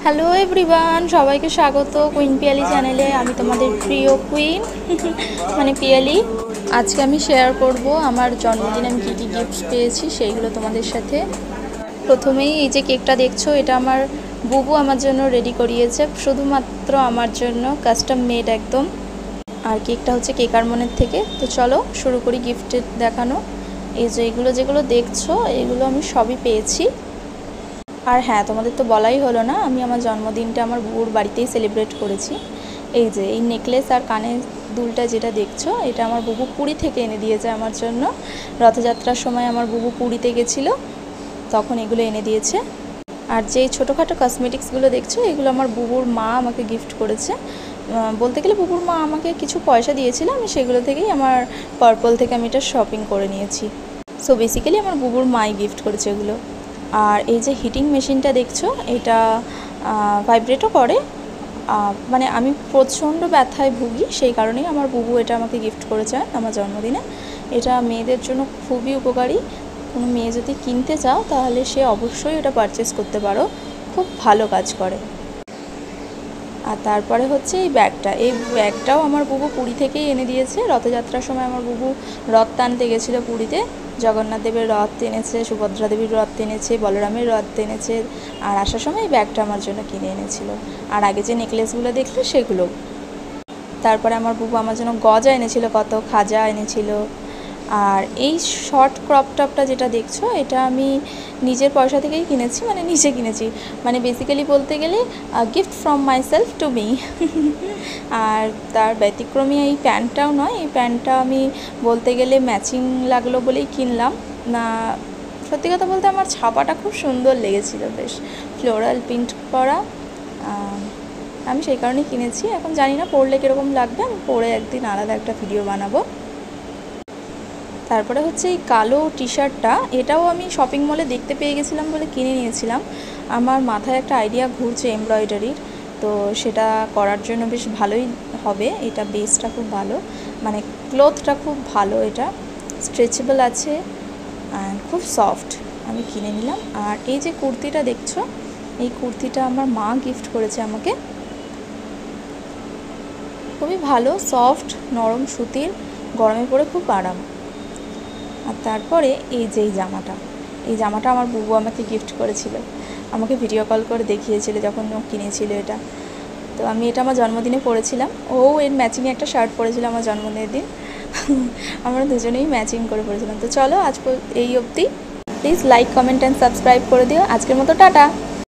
Hello everyone, সবাইকে স্বাগত queen Piyali চ্যানেলে। আমি তোমাদের প্রিয় কুইন মানে পিয়ালি। আজকে আমি শেয়ার করব আমার জন্মদিনে আমি কী কী গিফট পেয়েছি সেইগুলো তোমাদের সাথে। প্রথমেই এই যে কেকটা দেখছো, এটা আমার বুবু আমার জন্য রেডি করিয়েছে, শুধুমাত্র আমার জন্য, কাস্টম মেড একদম। আর কেকটা হচ্ছে কেকার মনের থেকে। তো চলো শুরু করি গিফটের দেখানো। এই যে যেগুলো দেখছো এগুলো আমি সবই পেয়েছি। আর হ্যাঁ, তোমাদের তো বলাই হলো না, আমি আমার জন্মদিনটা আমার বুবুর বাড়িতেই সেলিব্রেট করেছি। এই যে এই নেকলেস আর কানের দুলটা যেটা দেখছো, এটা আমার বুবু পুরী থেকে এনে দিয়েছে আমার জন্য। রথযাত্রার সময় আমার বুবু পুরীতে গেছিলো, তখন এগুলো এনে দিয়েছে। আর যেই ছোটোখাটো কসমেটিক্সগুলো দেখছো, এগুলো আমার বুবুর মা আমাকে গিফট করেছে। বলতে গেলে বুবুর মা আমাকে কিছু পয়সা দিয়েছিল, আমি সেগুলো থেকেই আমার পার্পল থেকে আমি এটা শপিং করে নিয়েছি। সো বেসিক্যালি আমার বুবুর মাই গিফট করেছে এগুলো। আর এই যে হিটিং মেশিনটা দেখছো, এটা ভাইব্রেটও করে। মানে আমি প্রচণ্ড ব্যথায় ভুগি, সেই কারণেই আমার বুবু এটা আমাকে গিফট করেছে আমার জন্মদিনে। এটা মেয়েদের জন্য খুবই উপকারী। কোনো মেয়ে যদি কিনতে চাও তাহলে সে অবশ্যই এটা পারচেস করতে পারো, খুব ভালো কাজ করে। আর তারপরে হচ্ছে এই ব্যাগটাও আমার বুবু পুরী থেকেই এনে দিয়েছে। রথযাত্রার সময় আমার বুবু রথ টানতে গেছিলো পুরীতে। জগন্নাথ দেবের রথ এনেছে, সুভদ্রা দেবীর রথ এনেছে, বলরামের রথ এনেছে। আর আসার সময় এই ব্যাগটা আমার জন্য কিনে এনেছিল। আর আগে যে নেকলেসগুলো দেখলে সেগুলো। তারপরে আমার বুবু আমার জন্য গজা এনেছিল, কত খাজা এনেছিল। আর এই শর্ট ক্রপ টপটা যেটা দেখছো, এটা আমি নিজের পয়সা থেকেই কিনেছি, মানে নিজে কিনেছি, মানে বেসিক্যালি বলতে গেলে gift from myself to me. আর তার ব্যতিক্রমী এই প্যান্টটাও নয়, এই প্যান্টটা আমি বলতে গেলে ম্যাচিং লাগলো বলেই কিনলাম না। সত্যি কথা বলতে আমার ছাপাটা খুব সুন্দর লেগেছিলো, বেশ ফ্লোরাল প্রিন্ট করা। আমি সেই কারণেই কিনেছি। এখন জানি না পরলে কীরকম লাগবে, আমি পরে একদিন আলাদা একটা ভিডিও বানাবো। তারপরে হচ্ছে এই কালো টি শার্টটা, এটাও আমি শপিং মলে দেখতে পেয়ে গেছিলাম বলে কিনে নিয়েছিলাম। আমার মাথায় একটা আইডিয়া ঘুরছে এমব্রয়ডারির, তো সেটা করার জন্য বেশ ভালোই হবে। এটা বেসটা খুব ভালো, মানে ক্লথটা খুব ভালো, এটা স্ট্রেচেবল আছে অ্যান্ড খুব সফট। আমি কিনে নিলাম। আর এই যে কুর্তিটা দেখছো, এই কুর্তিটা আমার মা গিফট করেছে আমাকে। খুবই ভালো, সফট, নরম সুতির, গরমে পরে খুব আরাম। আর তারপরে এই যে এই জামাটা আমার বুবু আমাকে গিফট করেছিল, আমাকে ভিডিও কল করে দেখিয়েছিল যখন ও কিনেছিল এটা। তো আমি এটা আমার জন্মদিনে পরেছিলাম, ও এর ম্যাচিংয়ে একটা শার্ট পরেছিল আমার জন্মদিনের দিন। আমরা দুজনেই ম্যাচিং করে পরেছিলাম। তো চলো আজ এই অবধি। Please like, comment and subscribe করে দিও। আজকের মতো টাটা।